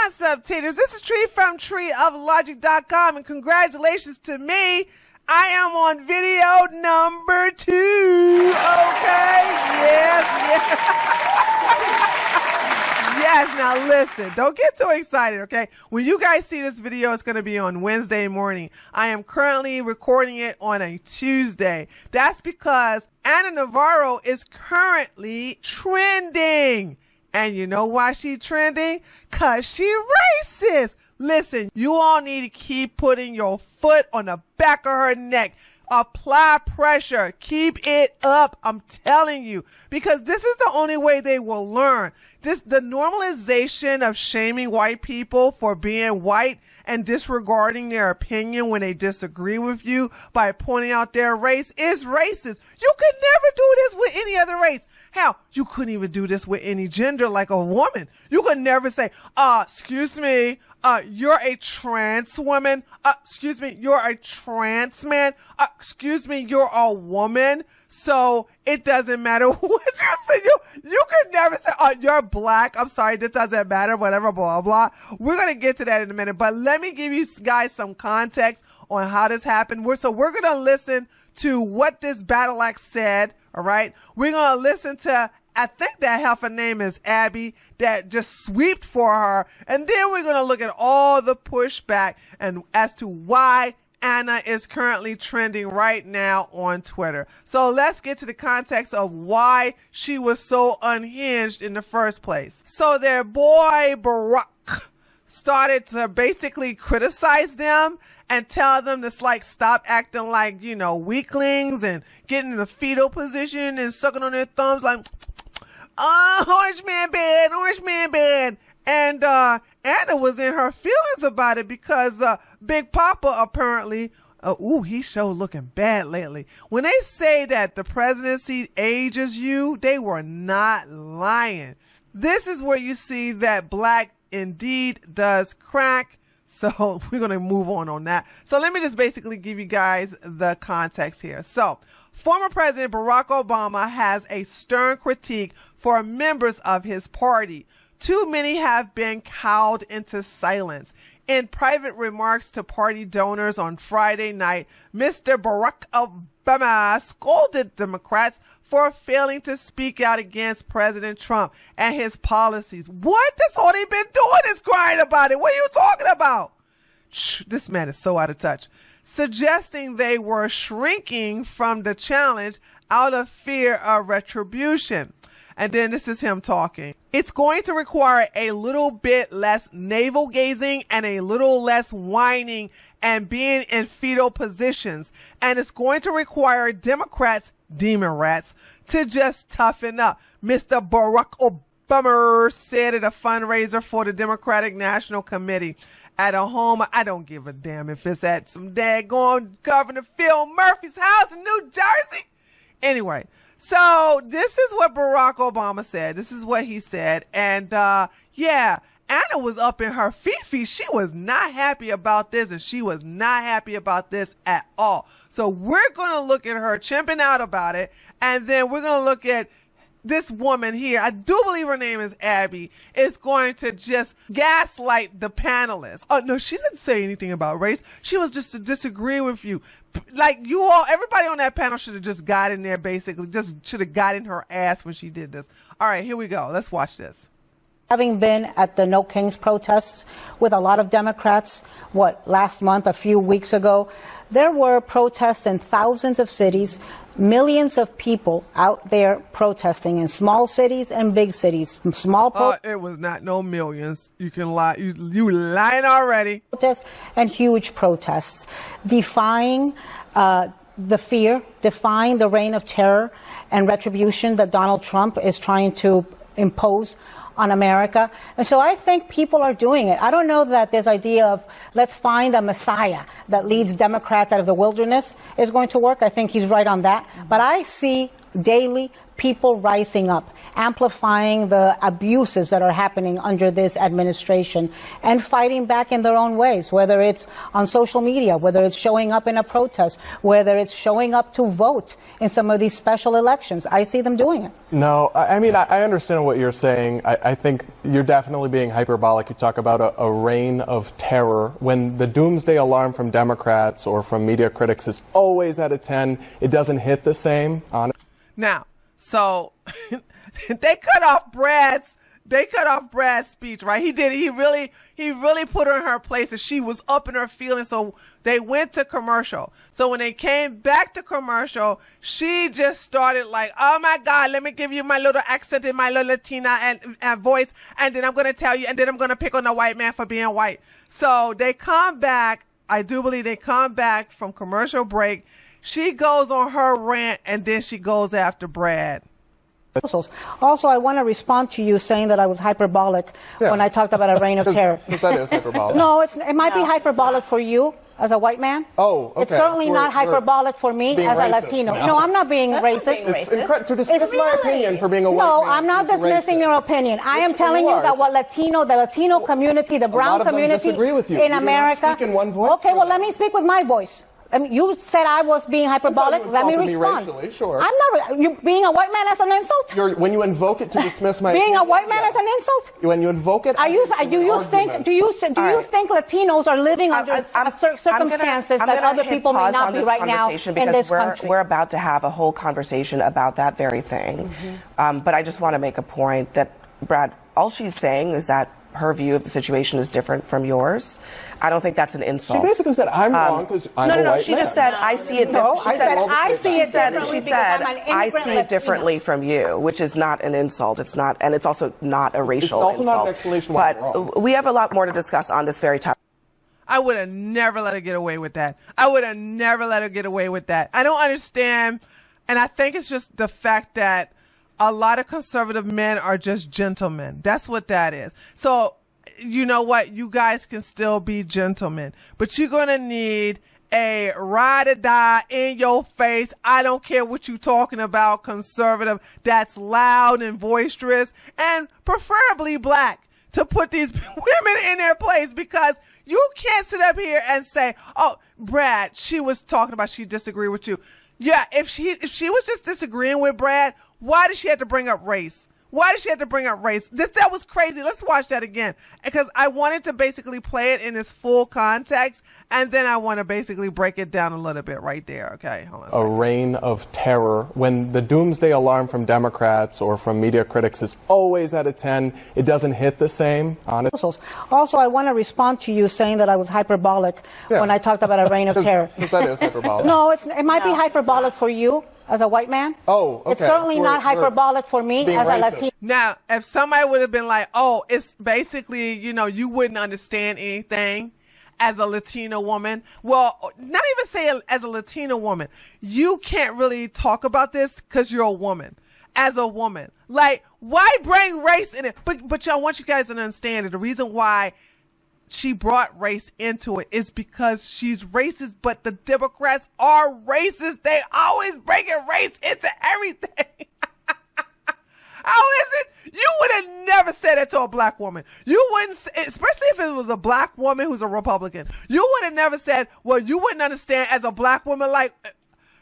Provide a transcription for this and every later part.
What's up, Taters? This is Tree from treeoflogic.com, and congratulations to me. I am on video number 2. Okay? Yes. Yes, now listen. Don't get too excited, okay? When you guys see this video, it's going to be on Wednesday morning. I am currently recording it on a Tuesday. That's because Anna Navarro is currently trending. And you know why she's trending? 'Cause she racist. Listen, you all need to keep putting your foot on the back of her neck. Apply pressure. Keep it up. I'm telling you, because this is the only way they will learn. The normalization of shaming white people for being white and disregarding their opinion when they disagree with you by pointing out their race is racist. You could never do this with any other race. Hell, you couldn't even do this with any gender like a woman. You could never say, excuse me, you're a trans woman. Excuse me, you're a trans man. Excuse me, you're a woman. So it doesn't matter what you say. You could never say, you're black. I'm sorry, this doesn't matter, whatever, blah, blah. We're going to get to that in a minute. But let me give you guys some context on how this happened. So we're going to listen to what this battle axe said. All right. We're going to listen to, I think that heifer name is Abby, that just sweeped for her. And then we're going to look at all the pushback and as to why Anna is currently trending right now on Twitter. So let's get to the context of why she was so unhinged in the first place. So their boy Barack started to basically criticize them and tell them to stop acting like, weaklings and getting in the fetal position and sucking on their thumbs like, orange man bad. And Anna was in her feelings about it because Big Papa apparently, he sure looking bad lately. When they say that the presidency ages you, they were not lying. This is where you see that black indeed does crack. So we're going to move on that. So let me just basically give you guys the context here. So former President Barack Obama has a stern critique for members of his party. Too many have been cowed into silence. In private remarks to party donors on Friday night, Mr. Barack Obama scolded Democrats for failing to speak out against President Trump and his policies. What? That's all they've been doing is crying about it. What are you talking about? This man is so out of touch. Suggesting they were shrinking from the challenge out of fear of retribution. And then this is him talking. It's going to require a little bit less navel gazing and a little less whining and being in fetal positions. And it's going to require Democrats, demon rats, to just toughen up. Mr. Barack Obama said at a fundraiser for the Democratic National Committee at a home. I don't give a damn if it's at some daggone Governor Phil Murphy's house in New Jersey. Anyway. So this is what Barack Obama said. This is what he said. And, Anna was up in her fifi. She was not happy about this, and she was not happy about this at all. So we're going to look at her chimping out about it. And then we're going to look at this woman here. I do believe her name is Abby, is going to just gaslight the panelists. Oh, no, she didn't say anything about race. She was just to disagree with you. Like you all, everybody on that panel should have just got in there, basically, just should have got in her ass when she did this. All right, here we go. Let's watch this. Having been at the No Kings protests with a lot of Democrats, last month, a few weeks ago, there were protests in thousands of cities, millions of people out there protesting in small cities and big cities. It was not no millions. You can lie. You lying already. Protests and huge protests, defying the fear, defying the reign of terror and retribution that Donald Trump is trying to impose on America. And so I think people are doing it. I don't know that this idea of let's find a messiah that leads Democrats out of the wilderness is going to work. I think he's right on that. But I see daily people rising up, amplifying the abuses that are happening under this administration and fighting back in their own ways, whether it's on social media, whether it's showing up in a protest, whether it's showing up to vote in some of these special elections. I see them doing it. No, I mean, I understand what you're saying. I think you're definitely being hyperbolic. You talk about a reign of terror when the doomsday alarm from Democrats or from media critics is always at a 10. It doesn't hit the same on it. Now, so they cut off Brad's speech, right? He really put her in her place, and she was up in her feelings. So they went to commercial. So when they came back to commercial, she just started like, oh my God, let me give you my little accent in my little Latina and voice. And then I'm going to tell you, and then I'm going to pick on the white man for being white. So they come back. I do believe they come back from commercial break. She goes on her rant, and then she goes after Brad. Also, I want to respond to you saying that I was hyperbolic when I talked about a reign of terror. Because that is hyperbolic. No, it might be hyperbolic for you as a white man. Oh, okay. It's certainly not hyperbolic for me as a Latino. No, I'm not being racist. It's incredible to dismiss my opinion for being a white man. No, I'm not dismissing your opinion. I am telling you that the Latino community, the brown community in America. Speak in one voice. Okay, well, let me speak with my voice. I mean, you said I was being hyperbolic. Let me respond. Racially, sure. I'm not. You being a white man as an insult? When you invoke it to dismiss my being opinion, a white man as an insult? When you invoke it, do you think Latinos are living under circumstances that other people may not be right now in this country? We're about to have a whole conversation about that very thing. But I just want to make a point that, Brad, all she's saying is that her view of the situation is different from yours. I don't think that's an insult. She basically said, I'm wrong because I'm a white man. She just said, I see it differently. She said, I see it differently from you, which is not an insult. It's not, and it's also not a racial insult. It's also not an explanation why I'm wrong. But we have a lot more to discuss on this very topic. I would have never let her get away with that. I don't understand. And I think it's just the fact that a lot of conservative men are just gentlemen. That's what that is. So, you know what? You guys can still be gentlemen, but you're going to need a ride or die in your face. I don't care what you're talking about, conservative, that's loud and boisterous and preferably black to put these women in their place, because you can't sit up here and say, oh, Brad, she was talking about she disagreed with you. Yeah, if she was just disagreeing with Brad, why did she have to bring up race? That was crazy. Let's watch that again, because I wanted to basically play it in its full context, and then I want to basically break it down a little bit right there. Okay, hold on. A reign of terror when the doomsday alarm from Democrats or from media critics is always at a 10. It doesn't hit the same on it. Also, I want to respond to you saying that I was hyperbolic when I talked about a reign of terror. Because that is hyperbolic. No, it might be hyperbolic for you as a white man. Oh, okay. It's certainly not hyperbolic for me as a Latino. Now, if somebody would have been like, oh, it's basically, you wouldn't understand anything as a Latina woman. Well, not even say as a Latina woman. You can't really talk about this because you're a woman. As a woman. Like, why bring race in it? But I want you guys to understand that the reason why she brought race into it is because she's racist, but the Democrats are racist. They always bringing race into everything. How is it? You would have never said that to a black woman. You wouldn't, especially if it was a black woman who's a Republican. You would have never said, well, you wouldn't understand as a black woman, like,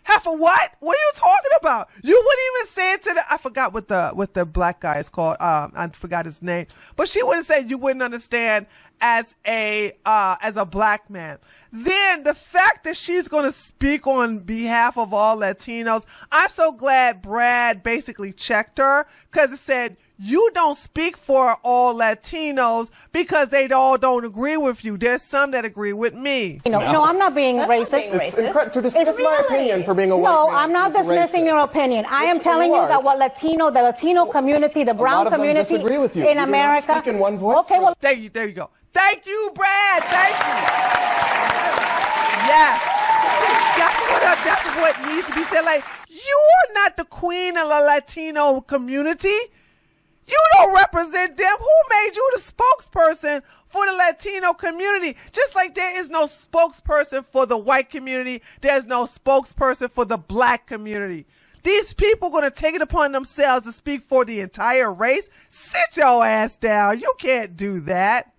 half of what? What are you talking about? You wouldn't even say it to I forgot what the black guy is called. I forgot his name. But she wouldn't say you wouldn't understand as a black man. Then the fact that she's going to speak on behalf of all Latinos, I'm so glad Brad basically checked her, because it said, you don't speak for all Latinos because they all don't agree with you. There's some that agree with me. No, I'm not being racist. It's incredible to dismiss my opinion for being a white man. No, I'm not dismissing your opinion. I am telling you that the Latino community, the brown community in America. Speak in one voice. Okay, well, there you go. Thank you, Brad. Thank you. Yes. That's what needs to be said. Like, you are not the queen of the Latino community. You don't represent them. Who made you the spokesperson for the Latino community? Just like there is no spokesperson for the white community, there's no spokesperson for the black community. These people going to take it upon themselves to speak for the entire race? Sit your ass down. You can't do that.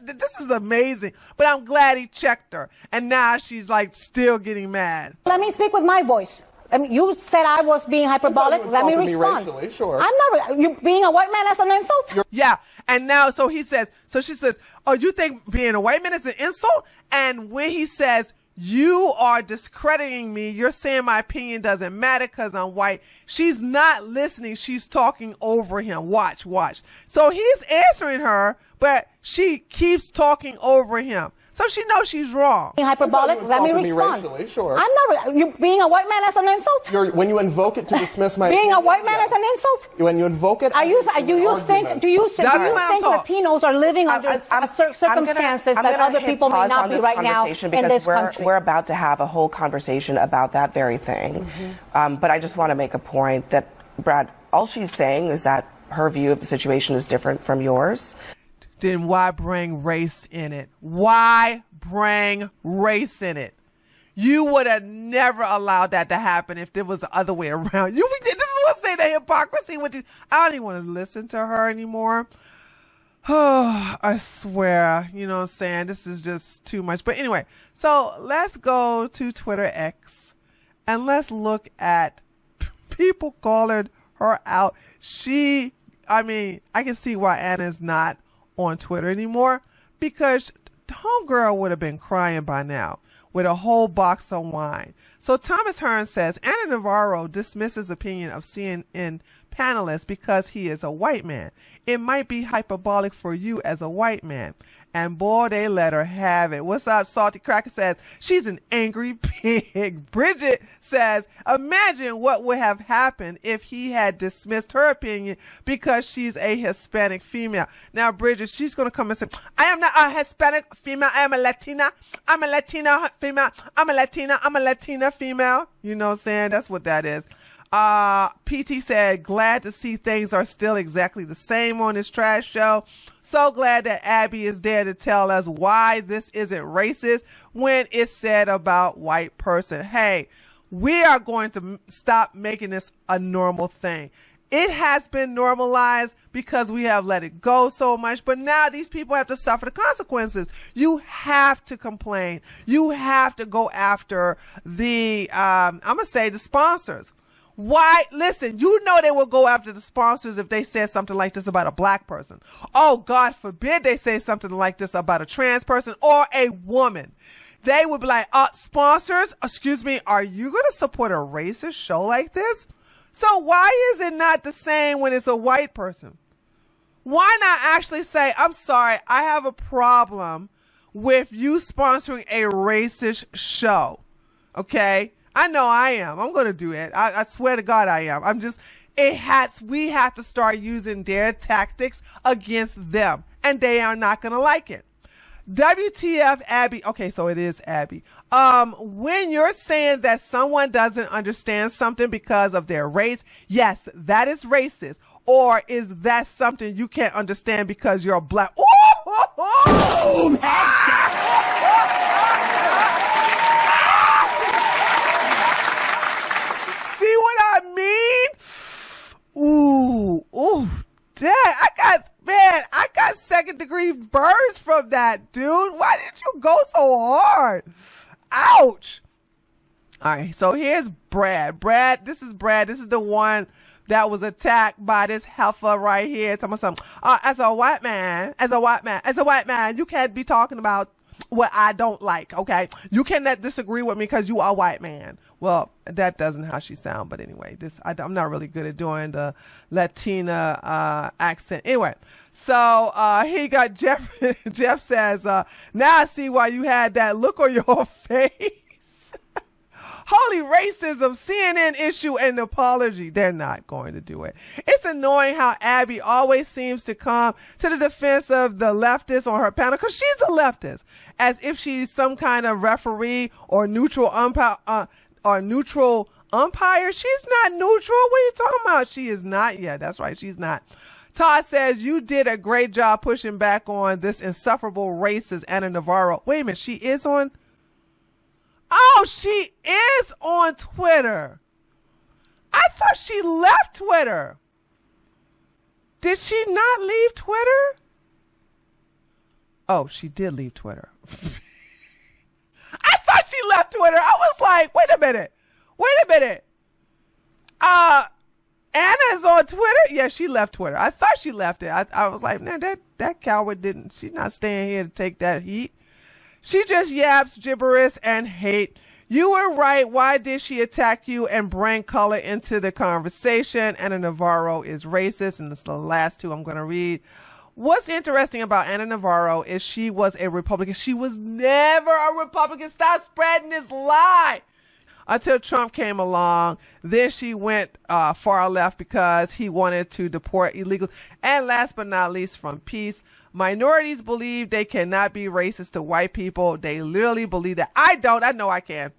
This is amazing. But I'm glad he checked her. And now she's like still getting mad. Let me speak with my voice. I mean, you said I was being hyperbolic. Let me respond. Racially, sure. I'm not. You being a white man as an insult? Yeah. And now, so she says, oh, you think being a white man is an insult? And when he says, you are discrediting me, you're saying my opinion doesn't matter because I'm white, she's not listening. She's talking over him. Watch. So he's answering her, but she keeps talking over him. So she knows she's wrong. Being hyperbolic, let me respond. Racially, sure. I'm not. You being a white man as an insult? When you invoke it to dismiss my being opinion, a white man as an insult? When you invoke it, do you think Latinos are living under circumstances that other people may not be right now in this country? We're about to have a whole conversation about that very thing. But I just want to make a point that, Brad, all she's saying is that her view of the situation is different from yours. Then why bring race in it? Why bring race in it? You would have never allowed that to happen if it was the other way around. This is what's saying the hypocrisy. I don't even want to listen to her anymore. Oh, I swear, you know what I'm saying? This is just too much. But anyway, so let's go to Twitter X and let's look at people calling her out. I can see why Anna's not on Twitter anymore, because the homegirl would have been crying by now with a whole box of wine. So Thomas Hearn says Anna Navarro dismisses opinion of CNN panelist because he is a white man. It might be hyperbolic for you as a white man. And boy, they let her have it. What's up? Salty Cracker says she's an angry pig. Bridget says, imagine what would have happened if he had dismissed her opinion because she's a Hispanic female. Now, Bridget, she's going to come and say, I am not a Hispanic female. I am a Latina. I'm a Latina female. I'm a Latina female. You know what I'm saying? That's what that is. PT said, glad to see things are still exactly the same on this trash show. So glad that Abby is there to tell us why this isn't racist when it's said about white person. Hey, we are going to stop making this a normal thing. It has been normalized because we have let it go so much, but now these people have to suffer the consequences. You have to complain. You have to go after the sponsors. Why? Listen, you know they will go after the sponsors if they said something like this about a black person. Oh, God forbid they say something like this about a trans person or a woman. They would be like, sponsors, excuse me, are you going to support a racist show like this? So why is it not the same when it's a white person? Why not actually say, I'm sorry, I have a problem with you sponsoring a racist show. Okay? I know I am. I'm going to do it. I swear to God I am. We have to start using their tactics against them, and they are not going to like it. WTF, Abby. Okay, so it is Abby. When you're saying that someone doesn't understand something because of their race, yes, that is racist. Or is that something you can't understand because you're black? Boom! See what I mean? Ooh, dang, I got second degree burns from that, dude. Why did you go so hard? Ouch. All right, so here's Brad. This is the one that was attacked by this heifer right here. As a white man, you can't be talking about what I don't like, okay? You cannot disagree with me because you are a white man. Well, that doesn't how she sound, but anyway, I'm not really good at doing the Latina accent. Anyway, so he got Jeff. Jeff says, now I see why you had that look on your face. Holy racism, CNN issue an apology. They're not going to do it. It's annoying how Abby always seems to come to the defense of the leftists on her panel because she's a leftist, as if she's some kind of referee or neutral umpire. She's not neutral. What are you talking about? She is not. Yeah, that's right. She's not. Todd says, you did a great job pushing back on this insufferable racist Anna Navarro. Wait a minute. She is on. Oh, she is on Twitter. I thought she left Twitter. Did she not leave Twitter? Oh, she did leave Twitter. I thought she left Twitter. I was like, wait a minute. Anna's on Twitter? Yeah, she left Twitter. I thought she left it. I was like, man, that coward didn't. She's not staying here to take that heat. She just yaps gibberish and hate. You were right. Why did she attack you and bring color into the conversation? Anna Navarro is racist, and this is the last two I'm going to read. What's interesting about Anna Navarro is she was a Republican. She was never a Republican. Stop spreading this lie. Until Trump came along, then she went far left because he wanted to deport illegals. And last but not least, from Peace, minorities believe they cannot be racist to white people. They literally believe that. I don't. I know I can.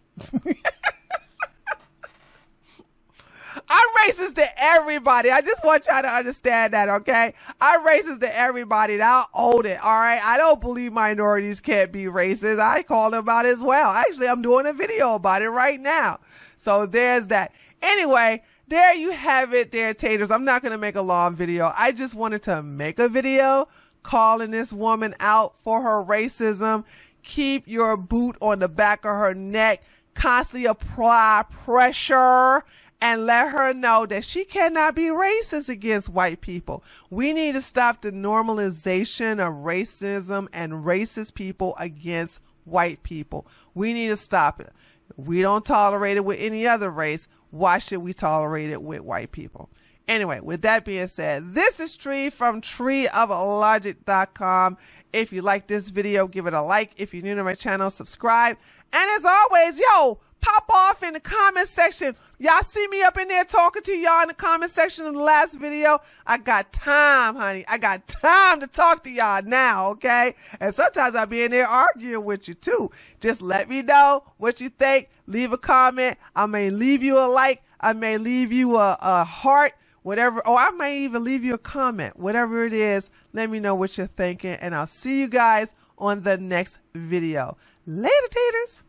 I'm racist to everybody. I just want y'all to understand that, okay? I'm racist to everybody. And I'll own it, all right? I don't believe minorities can't be racist. I call them out as well. Actually, I'm doing a video about it right now. So there's that. Anyway, there you have it there, taters. I'm not going to make a long video. I just wanted to make a video calling this woman out for her racism. Keep your boot on the back of her neck. Constantly apply pressure and let her know that she cannot be racist against white people. We need to stop the normalization of racism and racist people against white people. We need to stop it. We don't tolerate it with any other race. Why should we tolerate it with white people? Anyway, with that being said, this is Tree from treeoflogic.com. If you like this video, give it a like. If you're new to my channel, subscribe. And as always, pop off in the comment section. Y'all see me up in there talking to y'all in the comment section of the last video. I got time, honey. I got time to talk to y'all now, okay? And sometimes I'll be in there arguing with you too. Just let me know what you think. Leave a comment. I may leave you a like. I may leave you a heart, whatever. Or I may even leave you a comment. Whatever it is, let me know what you're thinking. And I'll see you guys on the next video. Later, taters.